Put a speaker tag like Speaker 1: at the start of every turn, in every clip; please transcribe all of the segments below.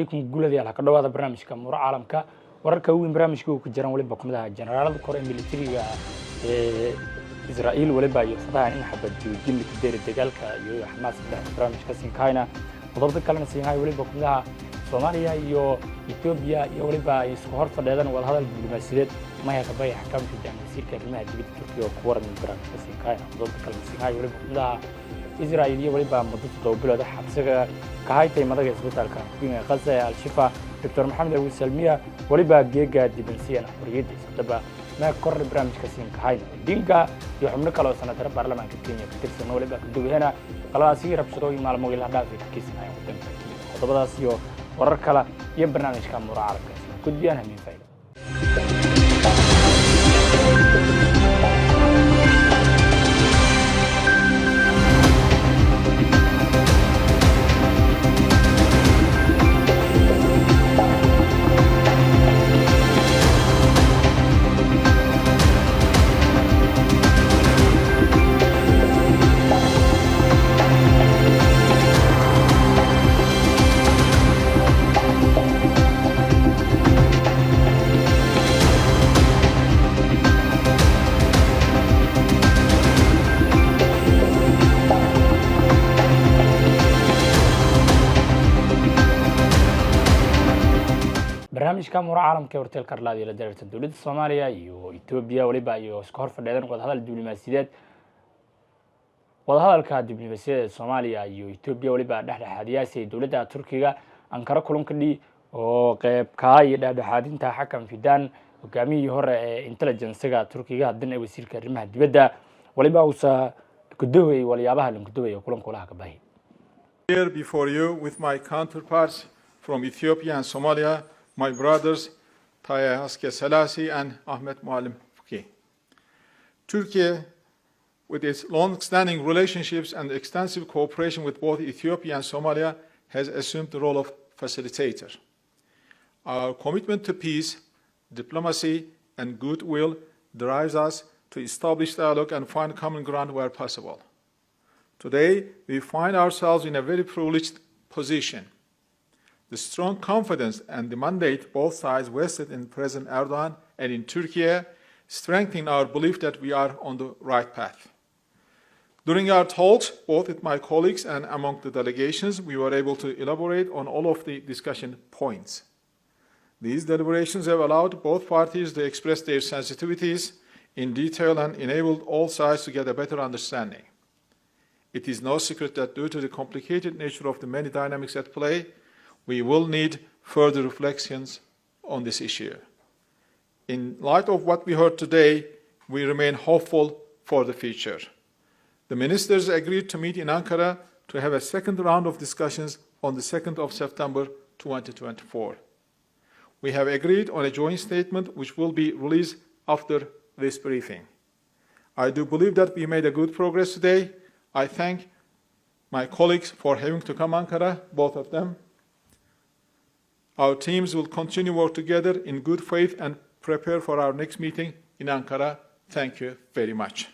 Speaker 1: عليكم قولة دي على كده هذا برنامجك مرة عالمك ورك وين برنامجك وكجران ولي بكم ده جنرال كورة ميليتري إسرائيل ولي باي فضاء إن حبت جيل كدير الدجال كيو حماس ده برنامج كسين كاينا وضرب كلام سين هاي ولي بكم ده سوماليا يو إثيوبيا يو ولي باي سكور فدادن وهذا الدبلوماسيات ما هي كباي حكام في الجامعة يصير كلمة تبي تركيا وكورة من برنامج كسين كاينا وضرب كلام سين هاي ولي بكم ده إسرائيل ولي باي مدة دوبلة ده حبسة كهايتي مدة إثبات الكافين غزة الشفاء دكتور محمد أبو سلمية ولي باي جيجا دبنسيا حرية استبا ما كور برنامج كسين كاينا دينكا يحملك على سنة ترى برلمان كينيا كتير ولي باي كدوب هنا خلاص ربشتوي مع الموجود هذا في كيسنا يوم تنتهي وطبعا سيو وركلا يبرنامج كان مرعى كد بيانها من فايدة برنامجka mura caalamka warteel karlaad iyo la daraartan dawladda Soomaaliya iyo Itoobiya waliba iyo isku hor fadhiyaan wadahadal diblomaasiyadeed Soomaaliya iyo Itoobiya waliba dhexdhexaadiyaasay dawladda Turkiga Ankara kulankii oo qayb ka ah dhexdhexaadinta xakam fidaan hogaamiyihii hore ee intelligence-ga Turkiga haddana wasiirka arrimaha dibadda waliba uu gudooyay waliyaabaha la gudooyay kulankooda ka baahi.
Speaker 2: Here before you with my counterparts from Ethiopia and Somalia, my brothers Taye Haske Selassie and Ahmet Muallim Fki. Turkey, with its long-standing relationships and extensive cooperation with both Ethiopia and Somalia, has assumed the role of facilitator. Our commitment to peace, diplomacy, and goodwill drives us to establish dialogue and find common ground where possible. Today, we find ourselves in a very privileged position. The strong confidence and the mandate both sides vested in President Erdogan and in Turkey strengthen our belief that we are on the right path. During our talks, both with my colleagues and among the delegations, we were able to elaborate on all of the discussion points. These deliberations have allowed both parties to express their sensitivities in detail and enabled all sides to get a better understanding. It is no secret that due to the complicated nature of the many dynamics at play, we will need further reflections on this issue. In light of what we heard today, we remain hopeful for the future. The ministers agreed to meet in Ankara to have a second round of discussions on the 2nd of September 2024. We have agreed on a joint statement which will be released after this briefing. I do believe that we made a good progress today. I thank my colleagues for having to come to Ankara, both of them. Our teams will continue work together in good faith and prepare for our next meeting in Ankara. Thank you very much.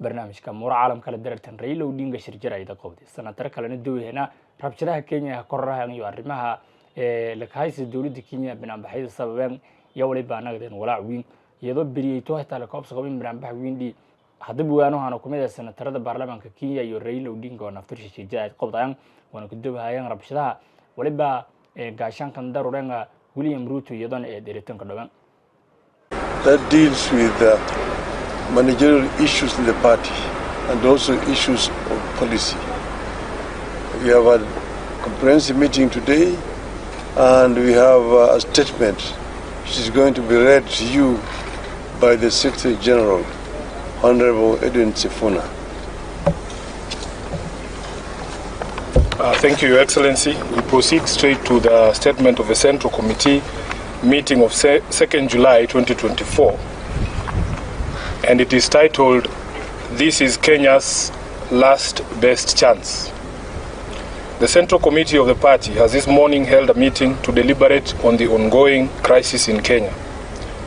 Speaker 1: برنامجka mura caalamka la darartan Raila Odinga shirjirayda qowdi sanatar kale duway hena rabshadaha Kenya qorrahan iyo arrimaha la kahaysi dawladda Kenya banaanbaxyada sababeen iyo waliba anagdeen walaac weyn iyadoo beriyayto xitaa la koobsado banaanbax weyn hadda buwaanahan ku mid ah sanatarada baarlamaanka Kenya iyo Raila Odinga oo naftir shirjirayda qowdaan wana ku dawayaan rabshadaha waliba gaashankan darurenga William Ruto iyadoo ay dheeratanka dhawaan.
Speaker 3: That deals with managerial issues in the party and also issues of policy. We have a comprehensive meeting today and we have a statement which is going to be read to you by the Secretary General, Honorable Edwin Sifuna.
Speaker 4: Thank you, Your Excellency. We proceed straight to the statement of the Central Committee meeting of 2nd July 2024. And it is titled, "This is Kenya's Last Best Chance." The Central Committee of the party has this morning held a meeting to deliberate on the ongoing crisis in Kenya.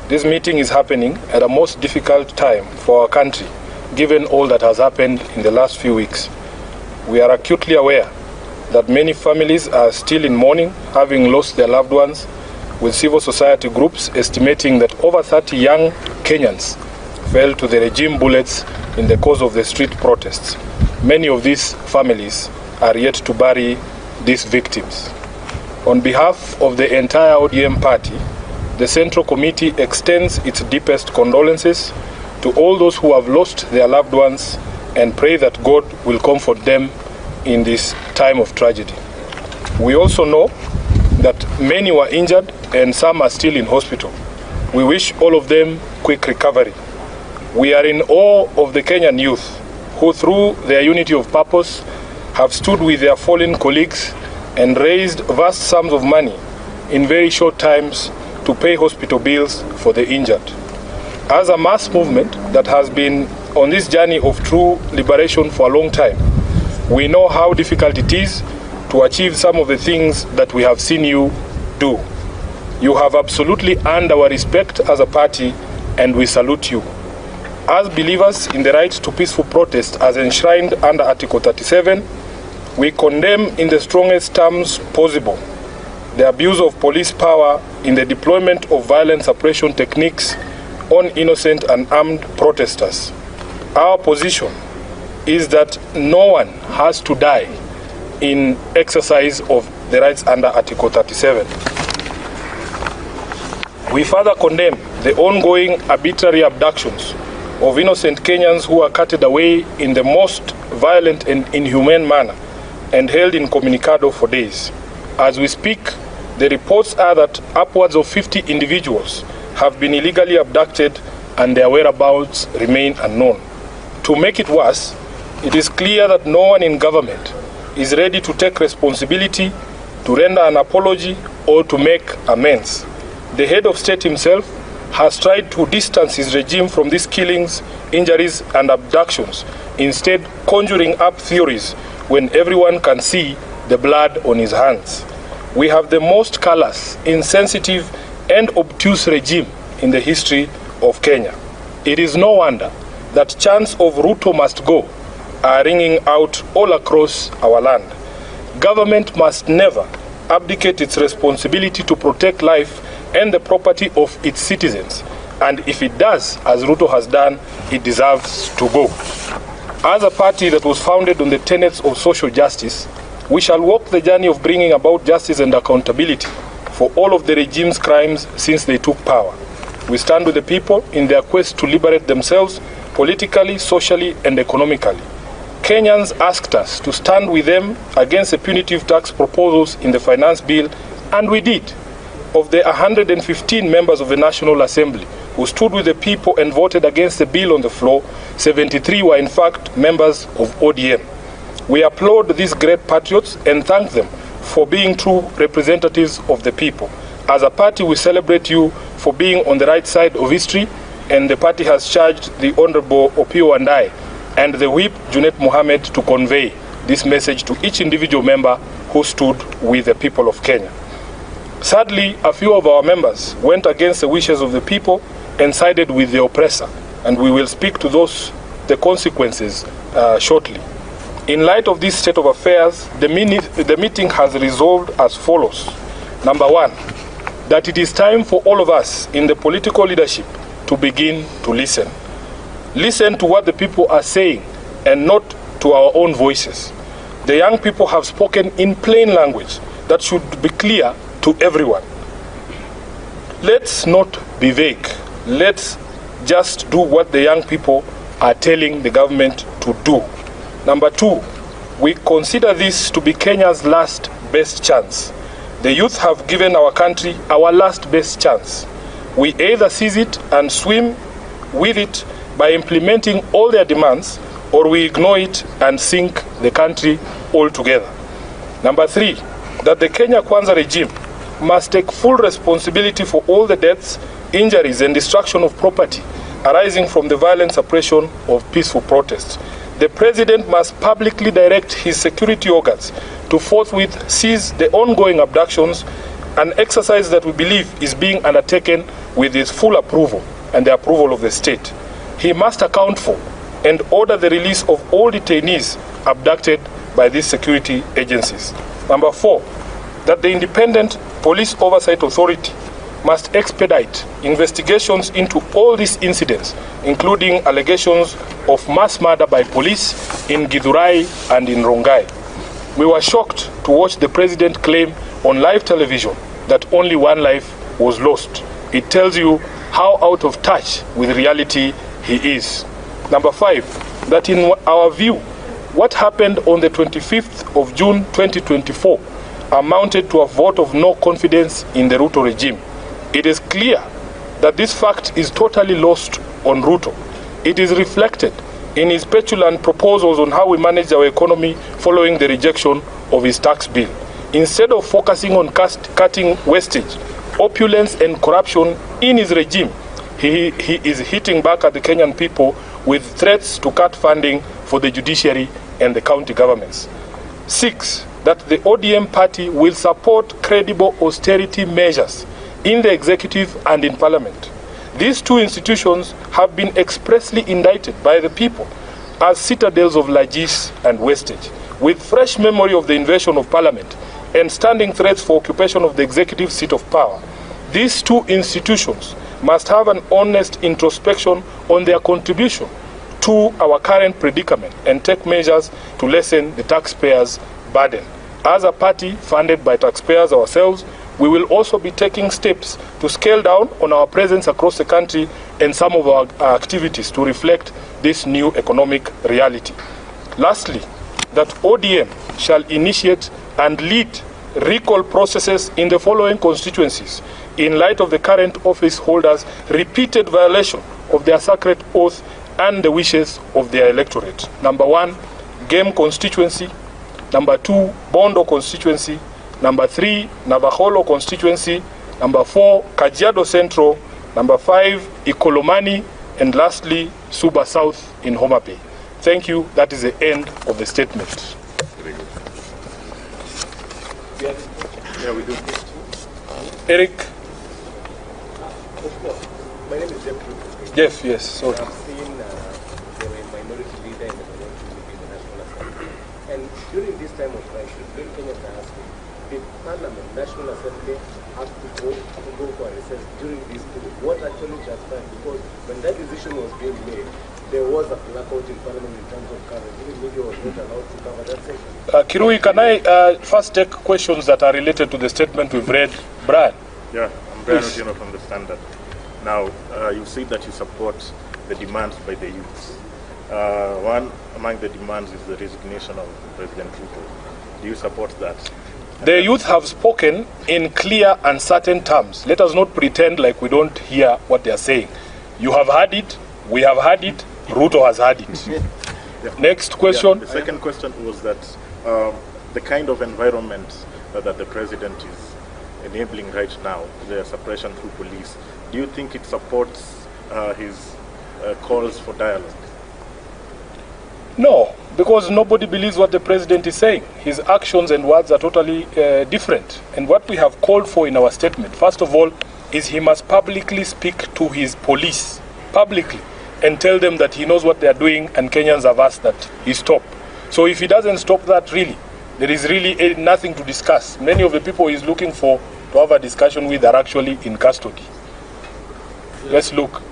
Speaker 4: This meeting is happening at a most difficult time for our country, given all that has happened in the last few weeks. We are acutely aware that many families are still in mourning, having lost their loved ones, with civil society groups estimating that over 30 young Kenyans fell to the regime bullets in the course of the street protests. Many of these families are yet to bury these victims. On behalf of the entire ODM party, the Central Committee extends its deepest condolences to all those who have lost their loved ones and pray that God will comfort them in this time of tragedy. We also know that many were injured and some are still in hospital. We wish all of them quick recovery. We are in awe of the Kenyan youth who, through their unity of purpose, have stood with their fallen colleagues and raised vast sums of money in very short times to pay hospital bills for the injured. As a mass movement that has been on this journey of true liberation for a long time, we know how difficult it is to achieve some of the things that we have seen you do. You have absolutely earned our respect as a party, and we salute you. As believers in the right to peaceful protest as enshrined under Article 37, we condemn in the strongest terms possible the abuse of police power in the deployment of violent suppression techniques on innocent and armed protesters. Our position is that no one has to die in exercise of the rights under Article 37. We further condemn the ongoing arbitrary abductions of innocent Kenyans who are carted away in the most violent and inhumane manner and held incommunicado for days. As we speak, the reports are that upwards of 50 individuals have been illegally abducted and their whereabouts remain unknown. To make it worse, it is clear that no one in government is ready to take responsibility, to render an apology, or to make amends. The head of state himself has tried to distance his regime from these killings, injuries, and abductions, instead conjuring up theories when everyone can see the blood on his hands. We have the most callous, insensitive, and obtuse regime in the history of Kenya. It is no wonder that chants of Ruto must go are ringing out all across our land. Government must never abdicate its responsibility to protect life and the property of its citizens. And if it does, as Ruto has done, it deserves to go. As a party that was founded on the tenets of social justice, we shall walk the journey of bringing about justice and accountability for all of the regime's crimes since they took power. We stand with the people in their quest to liberate themselves politically, socially, and economically. Kenyans asked us to stand with them against the punitive tax proposals in the finance bill, and we did. Of the 115 members of the National Assembly who stood with the people and voted against the bill on the floor, 73 were in fact members of ODM. We applaud these great patriots and thank them for being true representatives of the people. As a party, we celebrate you for being on the right side of history, and the party has charged the Honorable Opio and I and the Whip, Junet Mohammed, to convey this message to each individual member who stood with the people of Kenya. Sadly, a few of our members went against the wishes of the people and sided with the oppressor, and we will speak to the consequences shortly. In light of this state of affairs, the meeting has resolved as follows. Number one, that it is time for all of us in the political leadership to begin to listen. Listen to what the people are saying and not to our own voices. The young people have spoken in plain language that should be clear to everyone. Let's not be vague. Let's just do what the young people are telling the government to do. Number two, we consider this to be Kenya's last best chance. The youth have given our country our last best chance. We either seize it and swim with it by implementing all their demands, or we ignore it and sink the country altogether. Number three, that the Kenya Kwanza regime must take full responsibility for all the deaths, injuries, and destruction of property arising from the violent suppression of peaceful protests. The president must publicly direct his security organs to forthwith seize the ongoing abductions, an exercise that we believe is being undertaken with his full approval and the approval of the state. He must account for and order the release of all detainees abducted by these security agencies. Number 4, that the Independent Police Oversight Authority must expedite investigations into all these incidents, including allegations of mass murder by police in Githurai and in Rongai. We were shocked to watch the president claim on live television that only one life was lost. It tells you how out of touch with reality he is. Number 5, that in our view, what happened on the 25th of June 2024 amounted to a vote of no confidence in the Ruto regime. It is clear that this fact is totally lost on Ruto. It is reflected in his petulant proposals on how we manage our economy following the rejection of his tax bill. Instead of focusing on cutting wastage, opulence and corruption in his regime, he is hitting back at the Kenyan people with threats to cut funding for the judiciary and the county governments. 6, that the ODM party will support credible austerity measures in the executive and in parliament. These two institutions have been expressly indicted by the people as citadels of largesse and wastage, with fresh memory of the invasion of parliament and standing threats for occupation of the executive seat of power. These two institutions must have an honest introspection on their contribution to our current predicament and take measures to lessen the taxpayers' burden. As a party funded by taxpayers ourselves, we will also be taking steps to scale down on our presence across the country and some of our activities to reflect this new economic reality. Lastly, that ODM shall initiate and lead recall processes in the following constituencies in light of the current office holders' repeated violation of their sacred oath and the wishes of their electorate. Number 1, Game constituency. Number 2, Bondo constituency. Number 3, Navaholo constituency. Number 4, Kajiado Central. Number 5, Ikolomani. And lastly, Suba South in Homa Bay. Thank you. That is the end of the statement.
Speaker 5: Yeah, we do.
Speaker 4: Eric?
Speaker 5: My name is Jeff.
Speaker 4: Jeff, yes. Sorry.
Speaker 5: I've seen the minority leader and the minority leader in the National Assembly. And during this time of crisis, during Kenya's diaspora, the Parliament, National Assembly, have to go for a recess during this period. What actually transpired? Because when that decision was being made, there was a blackout in Parliament in terms of coverage. The media was not allowed to cover that session.
Speaker 4: Kirui, can I first take questions that are related to the statement we've read? Brian?
Speaker 6: Yeah, I'm Brian Otieno from the Standard. Now, you said that you support the demands by the youths. One among the demands is the resignation of President Ruto. Do you support that?
Speaker 4: The youth have spoken in clear and certain terms. Let us not pretend like we don't hear what they are saying. You have heard it, we have heard it, Ruto has heard it.
Speaker 6: Yeah.
Speaker 4: Next question.
Speaker 6: Yeah, the second question was that the kind of environment that the president is enabling right now, the suppression through police, do you think it supports his calls for dialogue?
Speaker 4: No, because nobody believes what the president is saying. His actions and words are totally different. And what we have called for in our statement, first of all, is he must publicly speak to his police, publicly, and tell them that he knows what they are doing and Kenyans have asked that he stop. So if he doesn't stop that, really, there is really nothing to discuss. Many of the people he's looking for to have a discussion with are actually in custody. Yeah. Let's look.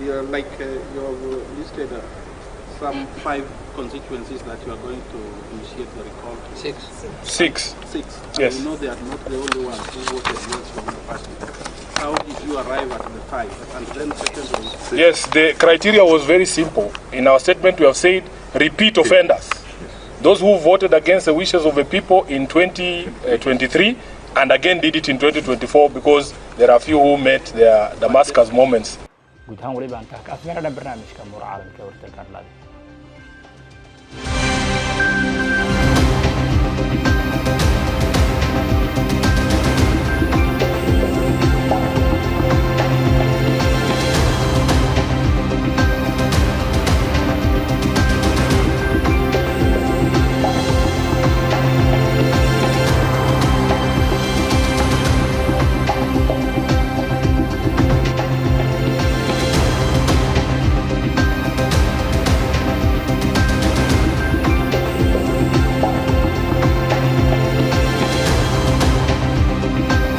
Speaker 7: Yeah, like you have listed some 5 constituencies that you are going to initiate the recall to.
Speaker 4: 6. Yes.
Speaker 7: You know they are not the only ones who voted yes from the party. How did you arrive at the 5? And then secondly...
Speaker 4: Yes, the criteria was very simple. In our statement we have said repeat offenders. Those who voted against the wishes of the people in 2023 and again did it in 2024 because there are a few who met their Damascus moments.
Speaker 1: guud ahaan waliba aan tahay ka afmeerana barnaamijka Arimaha Caalamka ee warta Karnal.